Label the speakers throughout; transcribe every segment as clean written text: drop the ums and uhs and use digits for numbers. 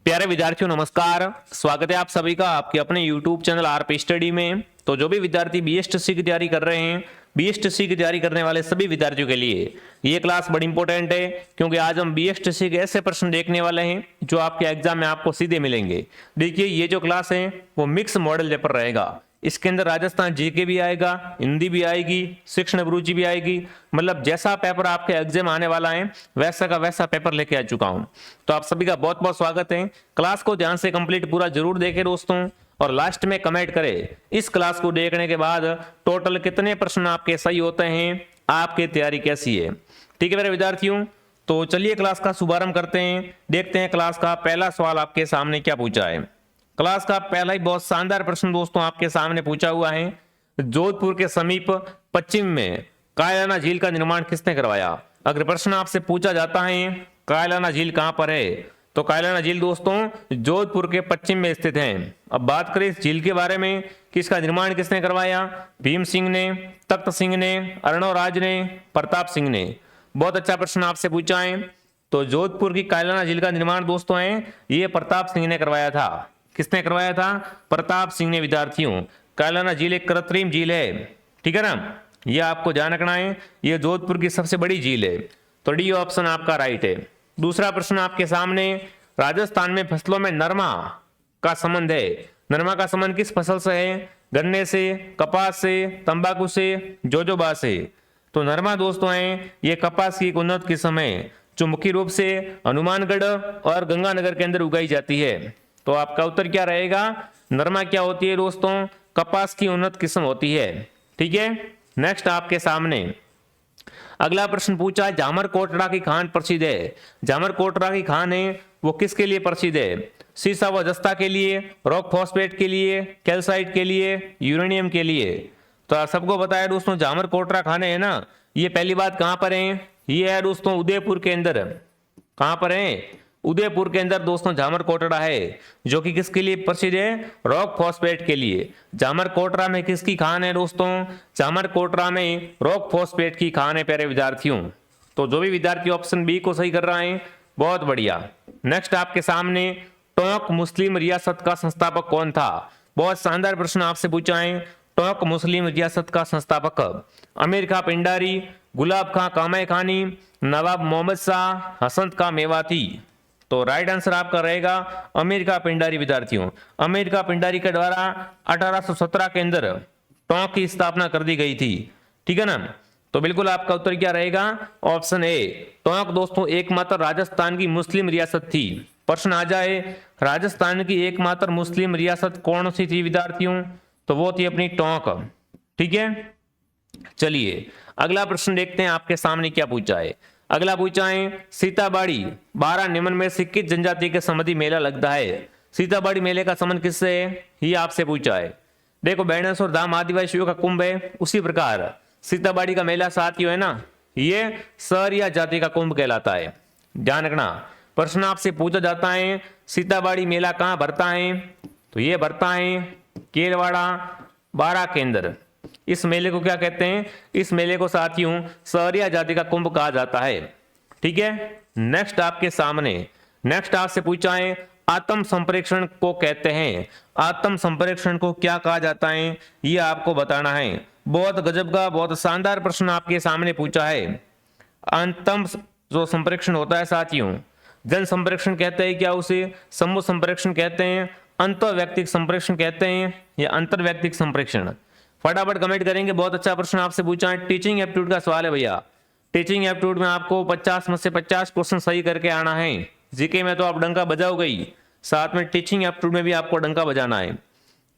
Speaker 1: प्यारे विद्यार्थियों नमस्कार। स्वागत है आप सभी का आपके अपने YouTube चैनल आरपी स्टडी में। तो जो भी विद्यार्थी बीएसटीसी की तैयारी कर रहे हैं, बीएसटीसी की तैयारी करने वाले सभी विद्यार्थियों के लिए ये क्लास बड़ी इंपॉर्टेंट है, क्योंकि आज हम बीएसटीसी के ऐसे प्रश्न देखने वाले हैं जो आपके एग्जाम में आपको सीधे मिलेंगे। देखिए ये जो क्लास है वो मिक्स मॉडल पेपर रहेगा। इसके अंदर राजस्थान जीके भी आएगा, हिंदी भी आएगी, शिक्षण अभिरुचि भी आएगी। मतलब जैसा पेपर आपके एग्जाम आने वाला है वैसा का वैसा पेपर लेके आ चुका हूं। तो आप सभी का बहुत बहुत स्वागत है। क्लास को ध्यान से कंप्लीट पूरा जरूर देखें दोस्तों, और लास्ट में कमेंट करें इस क्लास को देखने के बाद टोटल कितने प्रश्न आपके सही होते हैं, आपकी तैयारी कैसी है। ठीक है मेरे विद्यार्थियों, तो चलिए क्लास का शुभारंभ करते हैं। देखते हैं क्लास का पहला सवाल आपके सामने क्या पूछा है। क्लास का पहला ही बहुत शानदार प्रश्न दोस्तों आपके सामने पूछा हुआ है। जोधपुर के समीप पश्चिम में कायलाना झील का निर्माण किसने करवाया। अगर प्रश्न आपसे पूछा जाता है कायलाना झील कहां पर है, तो कायलाना झील दोस्तों जोधपुर के पश्चिम में स्थित है। अब बात करें इस झील के बारे में कि इसका निर्माण किसने करवाया। भीम सिंह ने, तख्त सिंह ने, अर्णवराज ने, प्रताप सिंह ने। बहुत अच्छा प्रश्न आपसे पूछा है। तो जोधपुर की कायलाना झील का निर्माण दोस्तों है ये प्रताप सिंह ने करवाया था। किसने करवाया था? प्रताप सिंह ने। विद्यार्थियों कायलाना झील एक कृत्रिम झील है, ठीक है ना, यह आपको ध्यान रखना है। यह जोधपुर की सबसे बड़ी झील है। तो डी ऑप्शन आपका राइट है। दूसरा प्रश्न आपके सामने, राजस्थान में फसलों में नरमा का संबंध है। नरमा का संबंध किस फसल से है? गन्ने से, कपास से, तंबाकू से, जोजोबा से। तो नरमा दोस्तों है ये कपास की एक उन्नत किस्म है जो मुख्य रूप से हनुमानगढ़ और गंगानगर के अंदर उगाई जाती है। तो आपका उत्तर क्या रहेगा? नरमा क्या होती है दोस्तों? कपास की उन्नत किस्म होती है। ठीक है, नेक्स्ट आपके सामने अगला प्रश्न पूछा, जामर कोटड़ा की खान प्रसिद्ध है। जामर कोटड़ा की खान है वो किसके लिए प्रसिद्ध है? सीसा व जस्ता के लिए, रॉक फॉस्फेट के लिए, कैल्साइट के लिए, यूरेनियम के लिए। तो आप सबको बताया दोस्तों जामर कोटड़ा खाने है ना, ये पहली बात कहां पर है? ये है दोस्तों उदयपुर के अंदर। कहां पर है? उदयपुर के अंदर दोस्तों जामर कोटड़ा है, जो कि किसके लिए प्रसिद्ध है? रॉक फॉस्फेट के लिए। जामर कोटड़ा में किसकी खान है दोस्तों? जामर कोटड़ा में रॉक फॉस्फेट की खान है प्यारे विद्यार्थियों। तो जो भी विद्यार्थी ऑप्शन बी को सही कर रहा है बहुत बढ़िया। नेक्स्ट आपके सामने, टोंक मुस्लिम रियासत का संस्थापक कौन था? बहुत शानदार प्रश्न आपसे पूछा है। टोंक मुस्लिम रियासत का संस्थापक अमीर खां पिंडारी, गुलाब खां कामाय खानी, नवाब मोहम्मद शाह, हसंत खां मेवाती। तो राइट आंसर आपका रहेगा अमीर खां पिंडारी। विद्यार्थियों अमीर खां पिंडारी के द्वारा 1817 के अंदर टोंक की स्थापना कर दी गई थी, ठीक है ना। तो बिल्कुल आपका उत्तर क्या रहेगा? Option A. टोंक दोस्तों एकमात्र राजस्थान की मुस्लिम रियासत थी। प्रश्न आ जाए राजस्थान की एकमात्र मुस्लिम रियासत कौन सी थी विद्यार्थियों, तो वो थी अपनी टोंक। ठीक है, चलिए अगला प्रश्न देखते हैं आपके सामने क्या पूछा है। अगला पूछा है, सीताबाड़ी 12 निमन में से किस जनजाति के संबंधी मेला लगता है। सीताबाड़ी मेले का संबंध किससे है, ये आपसे पूछा है। देखो बेणेश्वर धाम आदिवासियों का कुंभ है, उसी प्रकार सीताबाड़ी का मेला साथियों है ना, ये सरिया जाति का कुंभ कहलाता है। ध्यान रखना, प्रश्न आपसे पूछा जाता है सीताबाड़ी मेला कहां भरता है, तो ये भरता है केरवाड़ा 12 के अंदर। इस मेले को क्या कहते हैं? इस मेले को साथियों सरिया जाति का कुंभ कहा जाता है। ठीक है, नेक्स्ट आपके सामने, नेक्स्ट आपसे पूछा है आत्म संप्रेक्षण को कहते हैं। आत्म संप्रेक्षण को क्या कहा जाता है ये आपको बताना है। बहुत गजब का बहुत शानदार प्रश्न आपके सामने पूछा है। आत्म जो संप्रेक्षण होता है साथियों, जन संप्रेक्षण कहते हैं क्या उसे, समूह संप्रेक्षण कहते हैं, अंतर व्यक्तिक संप्रेक्षण कहते हैं या अंतर व्यक्तिक संप्रेक्षण। फटाफट कमेंट करेंगे। बहुत अच्छा प्रश्न आपसे पूछा है। टीचिंग एप्टीट्यूड का सवाल है भैया। टीचिंग एप्टीट्यूड में आपको 50 में से 50 क्वेश्चन सही करके आना है। जीके में तो आप डंका बजाओगे ही, साथ में टीचिंग एप्टीट्यूड में भी आपको डंका बजाना है।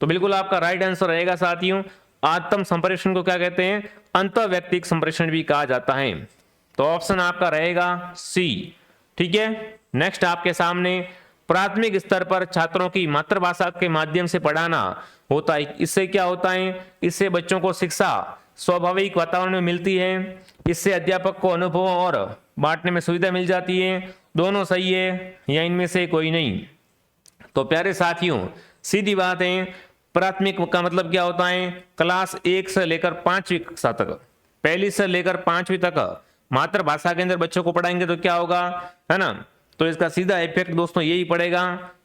Speaker 1: तो बिल्कुल आपका राइट आंसर रहेगा साथियों, आत्म संप्रेषण को क्या कहते हैं? अंतर व्यक्तिक संप्रेषण भी कहा जाता है। तो ऑप्शन आपका रहेगा सी। ठीक है, नेक्स्ट आपके सामने, प्राथमिक स्तर पर छात्रों की मातृभाषा के माध्यम से पढ़ाना होता है। इससे क्या होता है? इससे बच्चों को शिक्षा स्वाभाविक वातावरण में मिलती है, इससे अध्यापक को अनुभव और बांटने में सुविधा मिल जाती है। दोनों सही है या इनमें से कोई नहीं? तो प्यारे साथियों सीधी बात है, प्राथमिक का मतलब क्या होता है? क्लास 1 से लेकर 5वीं कक्षा तक, पहली से लेकर 5वीं तक मातृभाषा के अंदर बच्चों को पढ़ाएंगे तो क्या होगा, है ना। तो इसका सीधा इफेक्ट दोस्तों यही पड़ेगा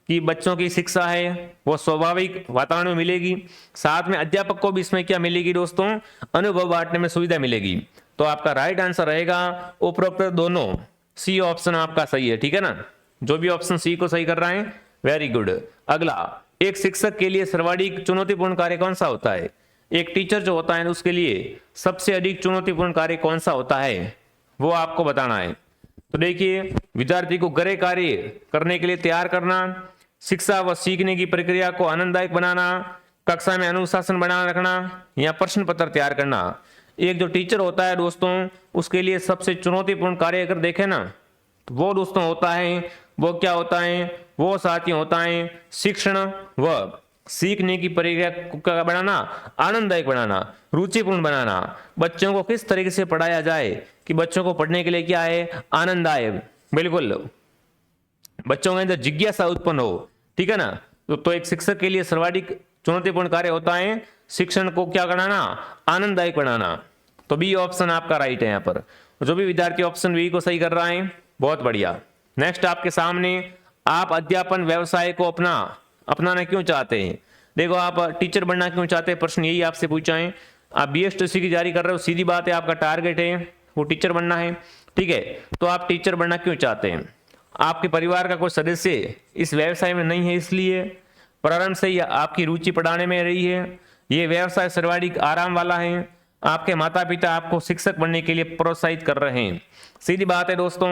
Speaker 1: कि बच्चों की शिक्षा है वो स्वाभाविक वातावरण में मिलेगी, साथ में अध्यापक को भी इसमें क्या मिलेगी दोस्तों, अनुभव बांटने में सुविधा मिलेगी। तो आपका राइट आंसर रहेगा उपरोक्त दोनों, सी ऑप्शन आपका सही है, ठीक है ना। जो भी ऑप्शन सी को सही कर रहा है वेरी गुड। अगला, एक शिक्षक के लिए सर्वाधिक चुनौतीपूर्ण कार्य कौन सा होता है। एक टीचर जो होता है उसके लिए सबसे अधिक चुनौतीपूर्ण कार्य कौन सा होता है, वो आपको बताना है। तो देखिए, विद्यार्थी को गहरे कार्य करने के लिए तैयार करना, शिक्षा व सीखने की प्रक्रिया को आनंददायक बनाना, कक्षा में अनुशासन बनाए रखना, या प्रश्न पत्र तैयार करना। एक जो टीचर होता है दोस्तों, उसके लिए सबसे चुनौतीपूर्ण कार्य अगर देखें ना, तो वो दोस्तों होता है, वो क्या होता है, वो साथियों होता है शिक्षण व सीखने की प्रक्रिया को क्या बनाना, आनंददायक बनाना, रुचिपूर्ण बनाना। बच्चों को किस तरीके से पढ़ाया जाए कि बच्चों को पढ़ने के लिए क्या है, आनंददायक, बिल्कुल बच्चों के अंदर जिज्ञासा उत्पन्न हो, ठीक है ना। तो एक शिक्षक के लिए सर्वाधिक चुनौतीपूर्ण कार्य होता है शिक्षण को क्या बनाना, आनंददायक बनाना। तो बी ऑप्शन आपका राइट है यहाँ पर। जो भी विद्यार्थी ऑप्शन बी को सही कर रहा है बहुत बढ़िया। नेक्स्ट आपके सामने, आप अध्यापन व्यवसाय को अपनाना क्यों चाहते हैं। देखो, आप टीचर बनना क्यों चाहते हैं, प्रश्न यही आपसे पूछा है। आप BSTC की तैयारी कर रहे हो, सीधी बात है आपका टारगेट है वो टीचर बनना है, ठीक है। तो आप टीचर बनना क्यों चाहते हैं, आपके परिवार का कोई सदस्य इस व्यवसाय में नहीं है, इसलिए प्रारंभ से ही आपकी रुचि पढ़ाने में रही है, ये व्यवसाय सर्वाधिक आराम वाला है, आपके माता पिता आपको शिक्षक बनने के लिए प्रोत्साहित कर रहे हैं। सीधी बात है दोस्तों,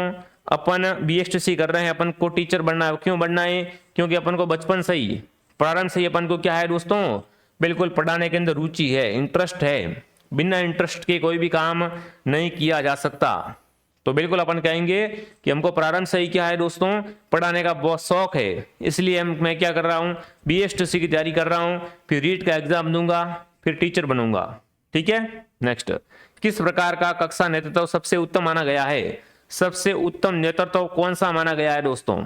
Speaker 1: अपन BSTC कर रहे हैं, अपन को टीचर बनना है। क्यों बनना है, क्योंकि अपन को बचपन से ही, प्रारंभ से ही अपन को क्या है दोस्तों, बिल्कुल पढ़ाने के अंदर रुचि है, इंटरेस्ट है। बिना इंटरेस्ट के कोई भी काम नहीं किया जा सकता। तो बिल्कुल अपन कहेंगे कि हमको प्रारंभ से ही क्या है दोस्तों, पढ़ाने का बहुत शौक है, इसलिए मैं क्या कर रहा हूँ, BSTC की तैयारी कर रहा हूँ, फिर रीट का एग्जाम दूंगा, फिर टीचर बनूंगा, ठीक है। नेक्स्ट, किस प्रकार का कक्षा नेतृत्व सबसे उत्तम माना गया है। सबसे उत्तम नेतृत्व कौन सा माना गया है दोस्तों,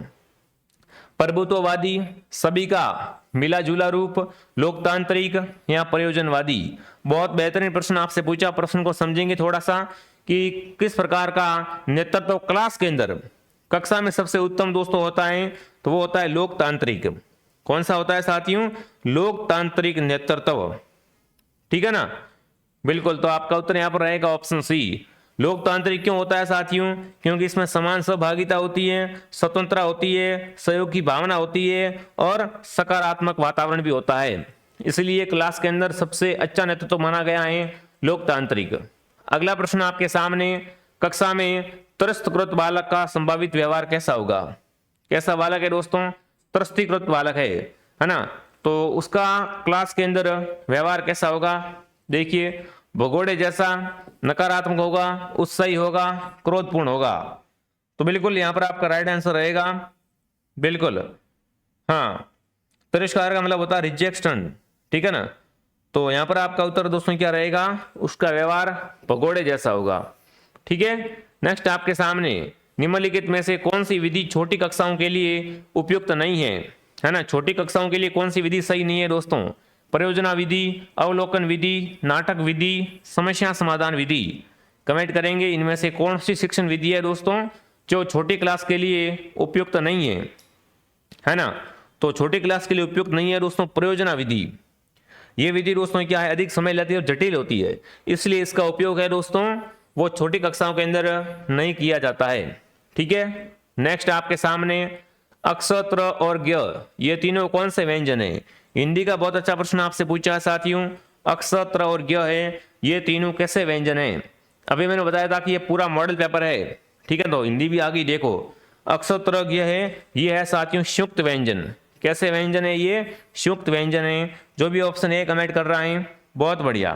Speaker 1: प्रभुत्ववादी, सभी का मिला जुला रूप, लोकतांत्रिक, या प्रयोजनवादी। बहुत बेहतरीन प्रश्न आपसे पूछा। प्रश्न को समझेंगे थोड़ा सा कि किस प्रकार का नेतृत्व क्लास के अंदर, कक्षा में सबसे उत्तम दोस्तों होता है, तो वो होता है लोकतांत्रिक। कौन सा होता है साथियों, लोकतांत्रिक नेतृत्व, ठीक है ना, बिल्कुल। तो आपका उत्तर यहां पर रहेगा ऑप्शन सी। लोकतांत्रिक क्यों होता है साथियों, क्योंकि इसमें समान सहभागिता होती है, स्वतंत्रता होती है, सहयोग की भावना होती है, और सकारात्मक वातावरण भी होता है, इसलिए क्लास के अंदर सबसे अच्छा नेतृत्व माना गया है लोकतांत्रिक। अगला प्रश्न आपके सामने, कक्षा में त्रस्तकृत बालक का संभावित व्यवहार कैसा होगा। कैसा बालक है दोस्तों, त्रस्तीकृत बालक है ना, तो उसका क्लास के अंदर व्यवहार कैसा होगा। देखिए, भगोड़े जैसा, नकारात्मक होगा, उत्साही होगा, क्रोधपूर्ण होगा। तो बिल्कुल यहां पर आपका राइट आंसर रहेगा, बिल्कुल हाँ, तिरस्कार का मतलब होता है रिजेक्शन, ठीक है ना। तो यहां पर आपका उत्तर दोस्तों क्या रहेगा, उसका व्यवहार भगोड़े जैसा होगा, ठीक है। नेक्स्ट आपके सामने, निम्नलिखित में से कौन सी विधि छोटी कक्षाओं के लिए उपयुक्त नहीं है ना। छोटी कक्षाओं के लिए कौन सी विधि सही नहीं है दोस्तों, परियोजना विधि, अवलोकन विधि, नाटक विधि, समस्या समाधान विधि। कमेंट करेंगे इनमें से कौन सी शिक्षण विधि है दोस्तों जो छोटी क्लास के लिए उपयुक्त नहीं है ना। तो छोटी क्लास के लिए उपयुक्त नहीं है दोस्तों परियोजना विधि। ये विधि दोस्तों क्या है, अधिक समय लेती है और जटिल होती है, इसलिए इसका उपयोग है दोस्तों वो छोटी कक्षाओं के अंदर नहीं किया जाता है, ठीक है। नेक्स्ट आपके सामने, अक्षत्र और ज्ञ ये तीनों कौन से व्यंजन है। हिंदी का बहुत अच्छा प्रश्न आपसे पूछा है साथियों, अक्षत्र और ज्ञ है, ये तीनों कैसे व्यंजन है। अभी मैंने बताया था कि ये पूरा मॉडल पेपर है, ठीक है। तो हिंदी भी आ गई, देखो अक्षत्र ज्ञ है, ये है साथियों संयुक्त व्यंजन। कैसे व्यंजन है, ये संयुक्त व्यंजन है। जो भी ऑप्शन ए कमेंट कर रहा है बहुत बढ़िया,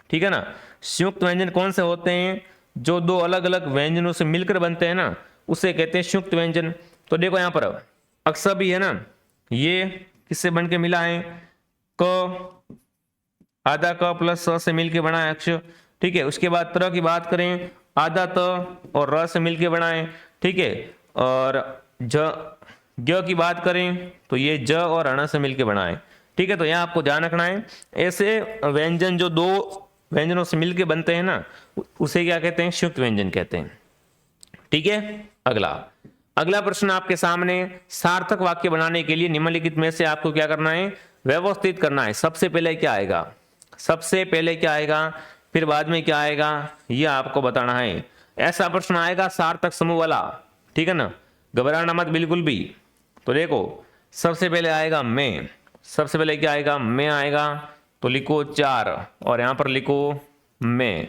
Speaker 1: ठीक है ना। संयुक्त व्यंजन कौन से होते हैं, जो दो अलग अलग व्यंजनों से मिलकर बनते हैं ना, उसे कहते हैं संयुक्त व्यंजन। तो देखो यहाँ पर अक्ष भी है ना, ये किससे बन के मिला है, क, आधा क प्लस स से मिलके बना है अक्ष, ठीक है। उसके बाद त्र की बात करें, आधा त और र से मिलके बना है, ठीक है। और ज्ञ की बात करें तो ये ज और अण से मिलके बना है, ठीक है। तो यहाँ आपको ध्यान रखना है, ऐसे व्यंजन जो दो व्यंजनों से मिलके बनते हैं ना, उसे क्या कहते हैं, संयुक्त व्यंजन कहते हैं, ठीक है। अगला, अगला प्रश्न आपके सामने, सार्थक वाक्य बनाने के लिए निम्नलिखित में से आपको क्या करना है, व्यवस्थित करना है। सबसे पहले क्या आएगा, सबसे पहले क्या आएगा, फिर बाद में क्या आएगा, यह आपको बताना है। ऐसा प्रश्न आएगा सार्थक समूह वाला, ठीक है ना, घबराना मत बिल्कुल भी। तो देखो सबसे पहले आएगा मैं, सबसे पहले क्या आएगा, मैं आएगा, तो लिखो 4 और यहां पर लिखो मैं,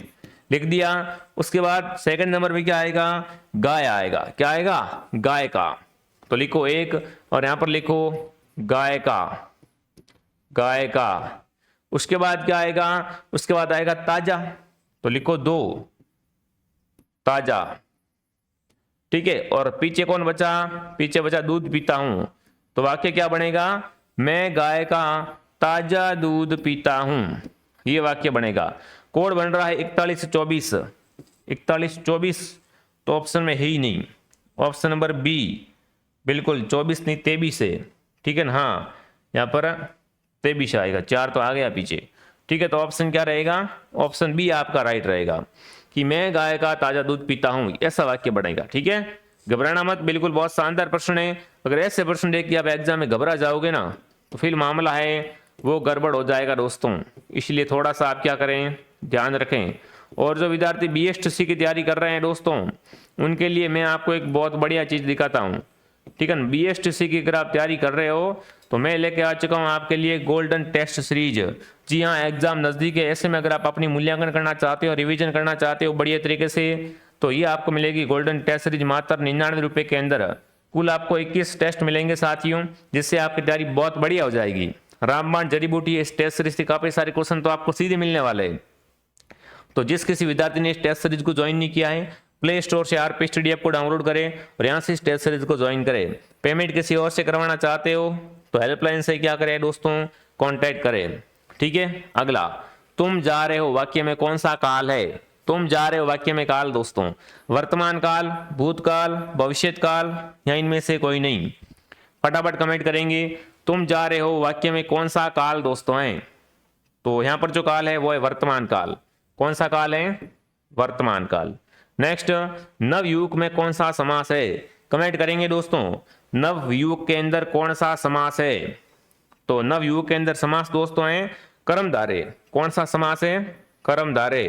Speaker 1: लिख दिया। उसके बाद सेकंड नंबर में क्या आएगा, गाय आएगा, क्या आएगा, गाय का, तो लिखो 1 और यहां पर लिखो गाय का, गाय का। उसके बाद क्या आएगा, उसके बाद आएगा ताजा, तो लिखो 2 ताजा, ठीक है। और पीछे कौन बचा, पीछे बचा दूध पीता हूं, तो वाक्य क्या बनेगा, मैं गाय का ताजा दूध पीता हूं, ये वाक्य बनेगा। कोड बन रहा है 4124, 4124, तो ऑप्शन में है ही नहीं, ऑप्शन नंबर बी, बिल्कुल 24 नहीं 23 है, ठीक है ना, हाँ यहाँ पर 23 आएगा, 4 तो आ गया पीछे, ठीक है। तो ऑप्शन क्या रहेगा, ऑप्शन बी आपका राइट रहेगा कि मैं गाय का ताजा दूध पीता हूं, ऐसा वाक्य बनेगा, ठीक है। घबराना मत, बिल्कुल बहुत शानदार प्रश्न है। अगर ऐसे प्रश्न देख के आप एग्जाम में घबरा जाओगे ना, तो फिर मामला है वो गड़बड़ हो जाएगा दोस्तों, इसलिए थोड़ा सा आप क्या करें, ध्यान रखें। और जो विद्यार्थी BSTC की तैयारी कर रहे हैं दोस्तों, उनके लिए मैं आपको एक बहुत बढ़िया चीज दिखाता हूं, ठीक है ना। BSTC की अगर आप तैयारी कर रहे हो तो मैं लेके आ चुका हूं आपके लिए गोल्डन टेस्ट सीरीज। जी हाँ, एग्जाम नजदीक है, ऐसे में अगर आप अपनी मूल्यांकन करना चाहते हो, रिवीजन करना चाहते हो बढ़िया तरीके से, तो ये आपको मिलेगी गोल्डन टेस्ट सीरीज मात्र 99 रुपए के अंदर। कुल आपको 21 टेस्ट मिलेंगे साथियों, जिससे आपकी तैयारी बहुत बढ़िया हो जाएगी। रामबाण जड़ी बूटी इस टेस्ट सीरीज के काफी सारे क्वेश्चन तो आपको सीधे मिलने वाले हैं। तो जिस किसी विद्यार्थी ने इस टेस्ट सीरीज को ज्वाइन नहीं किया है, प्ले स्टोर से RP स्टडी ऐप को डाउनलोड करें और यहां से इस टेस्ट सीरीज को ज्वाइन करें। पेमेंट किसी और से करवाना चाहते हो तो हेल्पलाइन से क्या करें दोस्तों, कांटेक्ट करें, ठीक है। अगला, तुम जा रहे हो वाक्य में कौन सा काल है, तुम जा रहे हो वाक्य में काल दोस्तों, वर्तमान काल, भूतकाल, भविष्यत काल, या इनमें से कोई नहीं, फटाफट कमेंट करेंगे। तुम जा रहे हो वाक्य में कौन सा काल दोस्तों है, तो यहां पर जो काल है वो है वर्तमान काल। कौन सा काल है, वर्तमान काल। नेक्स्ट, नवयुग में कौन सा समास है, कमेंट करेंगे दोस्तों, नवयुग के अंदर कौन सा समास है, तो नवयुग के अंदर समास दोस्तों है कर्मधारय। कौन सा समास है, कर्मधारय,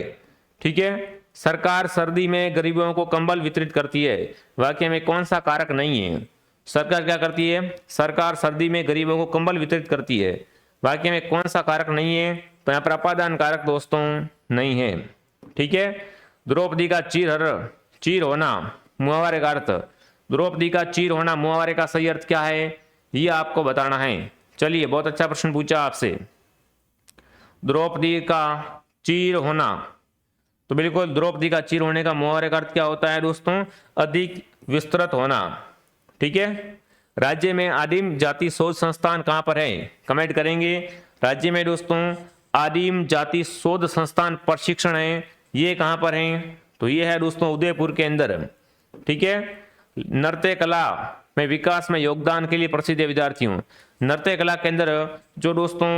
Speaker 1: ठीक है। सरकार सर्दी में गरीबों को कंबल वितरित करती है, वाक्य में कौन सा कारक नहीं है, सरकार क्या करती है, सरकार सर्दी में गरीबों को कंबल वितरित करती है, वाक्य में कौन सा कारक नहीं है, तो यहाँ पर अपादान कारक दोस्तों नहीं है, ठीक है। द्रौपदी का चीर होना मुहावरे का अर्थ, द्रौपदी का चीर होना मुहावरे का सही अर्थ क्या है, ये आपको बताना है। चलिए, बहुत अच्छा प्रश्न पूछा आपसे, द्रौपदी का चीर होना, तो बिल्कुल द्रौपदी का चीर होने का मुहावरे का अर्थ क्या होता है दोस्तों, अधिक विस्तृत होना, ठीक है। राज्य में आदिम जाति शोध संस्थान कहां पर है, कमेंट करेंगे। राज्य में दोस्तों आदिम जाति शोध संस्थान प्रशिक्षण है, ये कहां पर है, तो ये है दोस्तों उदयपुर के अंदर, ठीक है। नृत्य कला में विकास में योगदान के लिए प्रसिद्ध है विद्यार्थियों, नृत्य कला के अंदर जो दोस्तों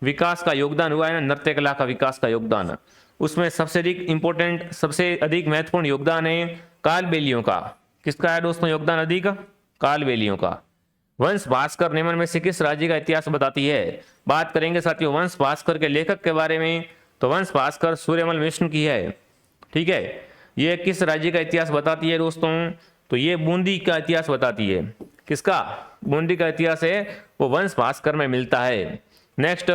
Speaker 1: विकास का योगदान हुआ है ना, नृत्य कला का विकास का योगदान, उसमें सबसे अधिक इंपॉर्टेंट, सबसे अधिक महत्वपूर्ण योगदान है कालबेलियों का। किसका है दोस्तों योगदान अधिक, कालबेलियों का। वंश भास्कर निम्न में से किस राज्य का इतिहास बताती है, बात करेंगे साथियों वंश भास्कर के लेखक के बारे में, तो वंश भास्कर सूर्यमल मिश्र की है, ठीक है। ये किस राज्य का इतिहास बताती है दोस्तों, तो ये बूंदी का इतिहास बताती है। किसका, बूंदी का इतिहास है वो वंश भास्कर में मिलता है। नेक्स्ट,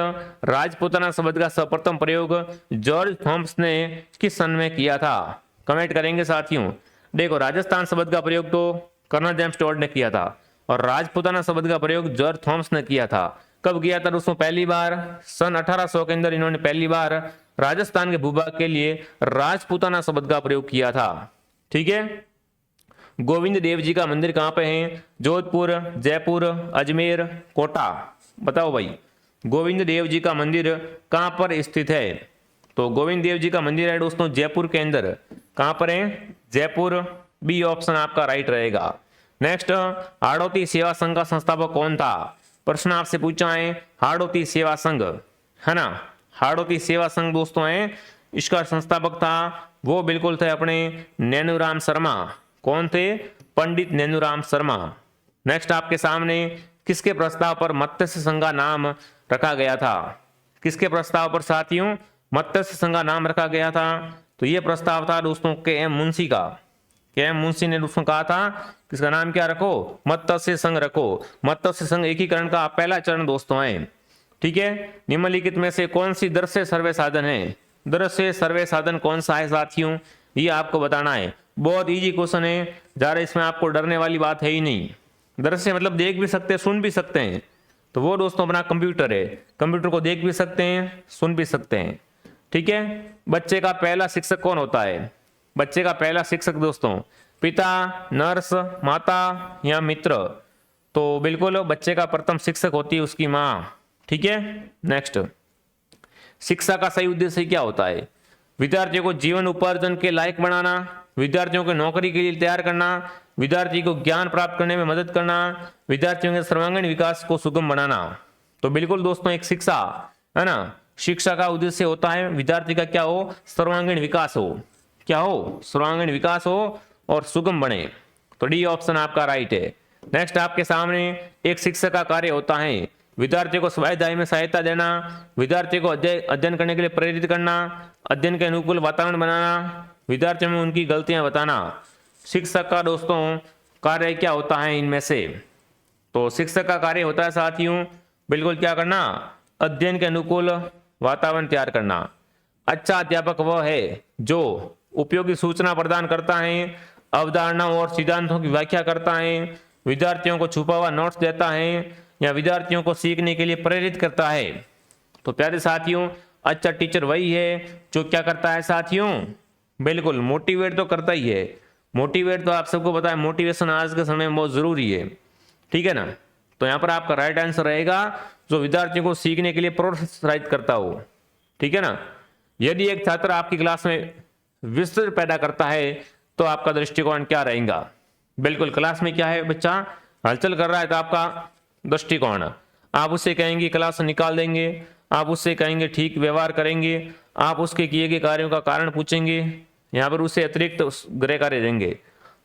Speaker 1: राजपूताना शब्द का सर्वप्रथम प्रयोग जॉर्ज थॉम्स ने किस सन में किया था, कमेंट करेंगे साथियों। देखो, राजस्थान शब्द का प्रयोग तो कर्नल जेम्स टॉड ने किया था और राजपूताना शब्द का प्रयोग जॉर्ज थॉम्स ने किया था। कब किया था दोस्तों, पहली बार सन 1800 के अंदर इन्होंने पहली बार राजस्थान के भूभाग के लिए राजपूताना शब्द का प्रयोग किया था, ठीक है। गोविंद देव जी का मंदिर कहां पे है, जोधपुर, जयपुर, अजमेर, कोटा, बताओ भाई गोविंद देव जी का मंदिर कहां पर स्थित है, तो गोविंद देव जी का मंदिर है दोस्तों जयपुर के अंदर। कहां पर है, जयपुर, बी ऑप्शन आपका राइट रहेगा। नेक्स्ट, हाड़ौती सेवा संघ का संस्थापक कौन था, प्रश्न आपसे पूछा है हाड़ौती सेवा संघ, है ना। हाड़ौती सेवा संघ दोस्तों है, इसका संस्थापक था वो बिल्कुल थे अपने नैनूराम शर्मा। कौन थे, पंडित नेनुराम शर्मा। नेक्स्ट आपके सामने किसके प्रस्ताव पर मत्स्य संघ का नाम रखा गया था? किसके प्रस्ताव पर साथियों मत्स्य संघ का नाम रखा गया था? तो ये प्रस्ताव था दोस्तों के एम मुंशी का। के एम मुंशी ने दोस्तों कहा था किसका नाम क्या रखो? मत्स्य संघ रखो। मत्स्य संघ एकीकरण का पहला चरण दोस्तों है। ठीक है, निम्नलिखित में से कौन सी दृश्य सर्वे साधन है? दृश्य सर्वे साधन कौन सा है साथियों? ये आपको बताना है। बहुत इजी क्वेश्चन है, ज्यादा इसमें आपको डरने वाली बात है ही नहीं। दृश्य मतलब देख भी सकते हैं, सुन भी सकते हैं। तो वो दोस्तों अपना कंप्यूटर है, कंप्यूटर को देख भी सकते हैं, सुन भी सकते हैं। ठीक है, बच्चे का पहला शिक्षक कौन होता है? बच्चे का पहला शिक्षक दोस्तों पिता, नर्स, माता या मित्र? तो बिल्कुल बच्चे का प्रथम शिक्षक होती है उसकी माँ। ठीक है, नेक्स्ट, शिक्षा का सही उद्देश्य क्या होता है? विद्यार्थियों को जीवन उपार्जन के लायक बनाना, विद्यार्थियों को नौकरी के लिए तैयार करना, विद्यार्थी को ज्ञान प्राप्त करने में मदद करना, विद्यार्थियों के सर्वांगीण विकास को सुगम बनाना। तो बिल्कुल दोस्तों एक शिक्षा है ना, शिक्षा का उद्देश्य होता है विद्यार्थी का क्या हो? सर्वांगीण विकास हो। क्या हो? सर्वांगीण विकास हो और सुगम बने। तो डी ऑप्शन आपका राइट है। नेक्स्ट आपके सामने एक शिक्षक का कार्य होता है विद्यार्थियों को स्वाध्याय में सहायता देना, विद्यार्थियों को अध्ययन करने के लिए प्रेरित करना, अध्ययन के अनुकूल वातावरण बनाना, विद्यार्थियों में उनकी गलतियां बताना। शिक्षक का दोस्तों कार्य क्या होता है इनमें से? तो शिक्षक का कार्य होता है साथियों बिल्कुल क्या करना? अध्ययन के अनुकूल वातावरण तैयार करना। अच्छा अध्यापक वह है जो उपयोगी सूचना प्रदान करता है, अवधारणाओं और सिद्धांतों की व्याख्या करता है, विद्यार्थियों को छुपा हुआ नोट्स देता है या विद्यार्थियों को सीखने के लिए प्रेरित करता है। तो प्यारे साथियों अच्छा टीचर वही है जो क्या करता है साथियों? बिल्कुल मोटिवेट तो करता ही है। मोटिवेट तो आप सबको पता है, मोटिवेशन आज के समय में बहुत जरूरी है। ठीक है ना, तो यहाँ पर आपका राइट आंसर रहेगा जो विद्यार्थियों को सीखने के लिए प्रोत्साहित करता हो। ठीक है ना, यदि एक छात्र आपकी क्लास में विस्तृत पैदा करता है तो आपका दृष्टिकोण क्या रहेगा? बिल्कुल क्लास में क्या है, बच्चा हलचल कर रहा है तो आपका दृष्टिकोण, आप उससे कहेंगे क्लास से निकाल देंगे, आप उससे कहेंगे ठीक व्यवहार करेंगे, आप उसके किए गए कार्यों का कारण पूछेंगे, यहाँ पर उससे अतिरिक्त गृह कार्य देंगे।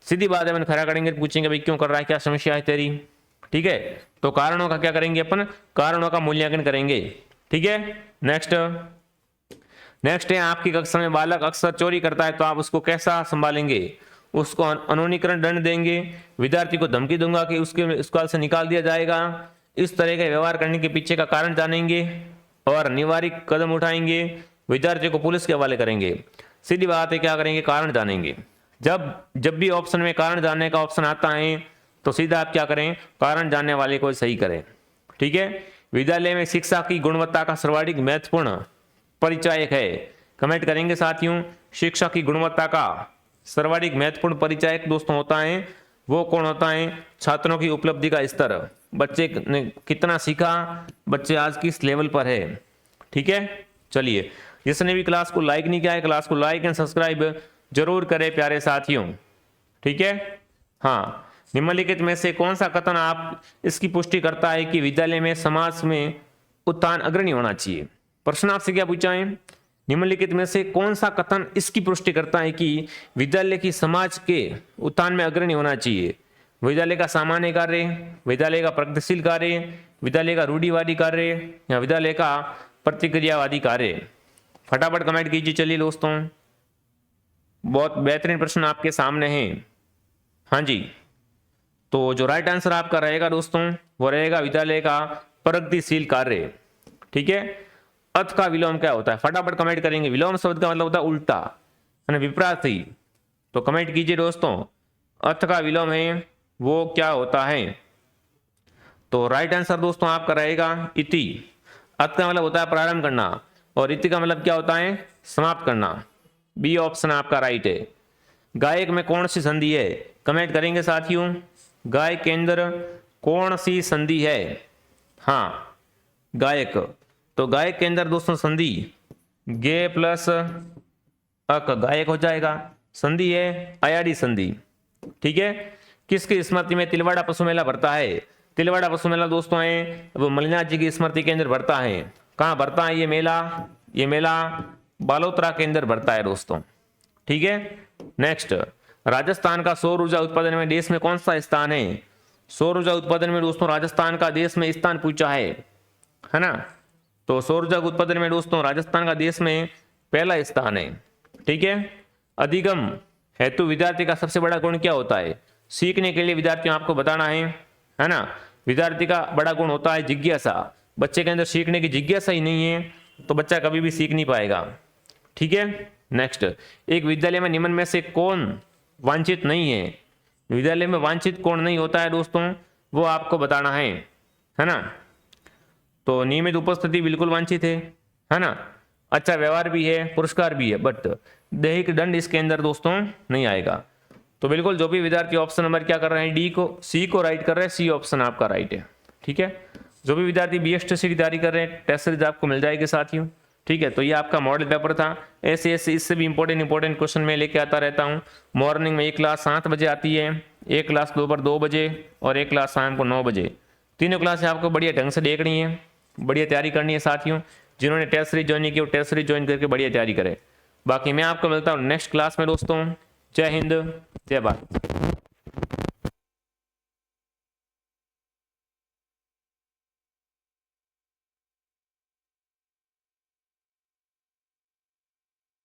Speaker 1: सीधी बात है, अपन खड़ा करेंगे, पूछेंगे भाई क्यों कर रहा है, क्या समस्या है तेरी? ठीक है, तो कारणों का क्या करेंगे अपन? कारणों का मूल्यांकन करेंगे। ठीक है, नेक्स्ट है आपकी कक्षा में बालक अक्सर चोरी करता है तो आप उसको कैसा संभालेंगे? उसको अनोनीकरण दंड देंगे, विद्यार्थी को धमकी दूंगा कि उसके स्कूल से निकाल दिया जाएगा, इस तरह का व्यवहार करने के पीछे का कारण जानेंगे और निवारक कदम उठाएंगे, विद्यार्थी को पुलिस के हवाले करेंगे। सीधी बात है, क्या करेंगे? कारण जानेंगे। जब भी ऑप्शन में कारण जानने का ऑप्शन आता है तो सीधा आप क्या करें? कारण जानने वाले को सही करें। ठीक है, विद्यालय में शिक्षा की गुणवत्ता का सर्वाधिक महत्वपूर्ण परिचायक है। कमेंट करेंगे साथियों, शिक्षा की गुणवत्ता का सर्वाधिक महत्वपूर्ण परिचायक दोस्तों होता है वो कौन होता है? छात्रों की उपलब्धि का स्तर, बच्चे ने कितना सीखा, बच्चे आज किस लेवल पर है। ठीक है, चलिए जिसने भी क्लास को लाइक नहीं किया है क्लास को लाइक एंड सब्सक्राइब जरूर करें प्यारे साथियों। ठीक है, हाँ, निम्नलिखित में से कौन सा कथन आप इसकी पुष्टि करता है कि विद्यालय में समाज में उत्थान अग्रणी होना चाहिए? प्रश्न आपसे क्या पूछा है? निम्नलिखित में से कौन सा कथन इसकी पुष्टि करता है कि विद्यालय की समाज के उत्थान में अग्रणी होना चाहिए? विद्यालय का सामान्य कार्य, विद्यालय का प्रगतिशील कार्य, विद्यालय का रूढ़िवादी कार्य या विद्यालय का प्रतिक्रियावादी कार्य? फटाफट कमेंट कीजिए। चलिए दोस्तों, बहुत बेहतरीन प्रश्न आपके सामने है। हाँ जी, तो जो राइट आंसर आपका रहेगा दोस्तों वो रहेगा विद्यालय का प्रगतिशील कार्य। ठीक है, अर्थ का विलोम क्या होता है? फटाफट कमेंट करेंगे। विलोम शब्द का मतलब होता है उल्टा, है ना, विपरीत। तो कमेंट कीजिए दोस्तों, अर्थ का विलोम है वो क्या होता है? तो राइट आंसर दोस्तों आपका रहेगा इति। अर्थ का मतलब होता है प्रारंभ करना और इति का मतलब क्या होता है? समाप्त करना। बी ऑप्शन आपका राइट है। गायक में कौन सी संधि है? कमेंट करेंगे साथियों, गायक के अंदर कौन सी संधि है? हाँ, गायक, तो गायक के अंदर दोस्तों संधि गे प्लस अक गायक हो जाएगा। संधि है अयाड़ी संधि। ठीक है, किसकी स्मृति में तिलवाड़ा पशु मेला भरता है? तिलवाड़ा पशु मेला दोस्तों है वो मलिनाथ जी की स्मृति के अंदर भरता है। कहाँ भरता है ये मेला? ये मेला बालोतरा के अंदर भरता है दोस्तों। ठीक है, नेक्स्ट, राजस्थान का सौर ऊर्जा उत्पादन में देश में कौन सा स्थान है? सौर ऊर्जा उत्पादन में दोस्तों राजस्थान का देश में स्थान पूछा है ना। तो सौर ऊर्जा उत्पादन में दोस्तों राजस्थान का देश में पहला स्थान है। ठीक है। अधिगम हेतु विद्यार्थी का सबसे बड़ा गुण क्या होता है? सीखने के लिए विद्यार्थियों आपको बताना है ना। विद्यार्थी का बड़ा गुण होता है जिज्ञासा। बच्चे के अंदर सीखने की जिज्ञासा ही नहीं है तो बच्चा कभी भी सीख नहीं पाएगा। ठीक है। नेक्स्ट, एक विद्यालय में निम्न में से कौन वांछित नहीं है? विद्यालय में वांछित कौन नहीं होता है दोस्तों, वो आपको बताना है ना। तो नियमित उपस्थिति बिल्कुल वांछित है ना। अच्छा व्यवहार भी है, पुरस्कार भी है, बट दैहिक दंड इसके अंदर दोस्तों नहीं आएगा। तो बिल्कुल जो भी विद्यार्थी ऑप्शन नंबर क्या कर रहे हैं, डी को, सी को राइट कर रहे हैं, सी ऑप्शन आपका राइट है। ठीक है। जो भी विद्यार्थी BSTC की तैयारी कर रहे हैं, टेस्ट सीरीज आपको मिल जाएगी साथियों। ठीक है। तो ये आपका मॉडल पेपर था। ऐसे इससे भी इंपॉर्टेंट क्वेश्चन मैं लेके आता रहता हूँ। मॉर्निंग में एक क्लास 7 बजे आती है, एक क्लास दोपहर 2 बजे और एक क्लास शाम को 9 बजे। तीनों क्लासें आपको बढ़िया ढंग से देखनी है, बढ़िया तैयारी करनी है साथियों। जिन्होंने टेस्ट सीरीज ज्वाइन की वो टेस्ट सीरीज ज्वाइन करके बढ़िया तैयारी करें। बाकी मैं आपको मिलता हूँ नेक्स्ट क्लास में दोस्तों। जय हिंद, जय भारत।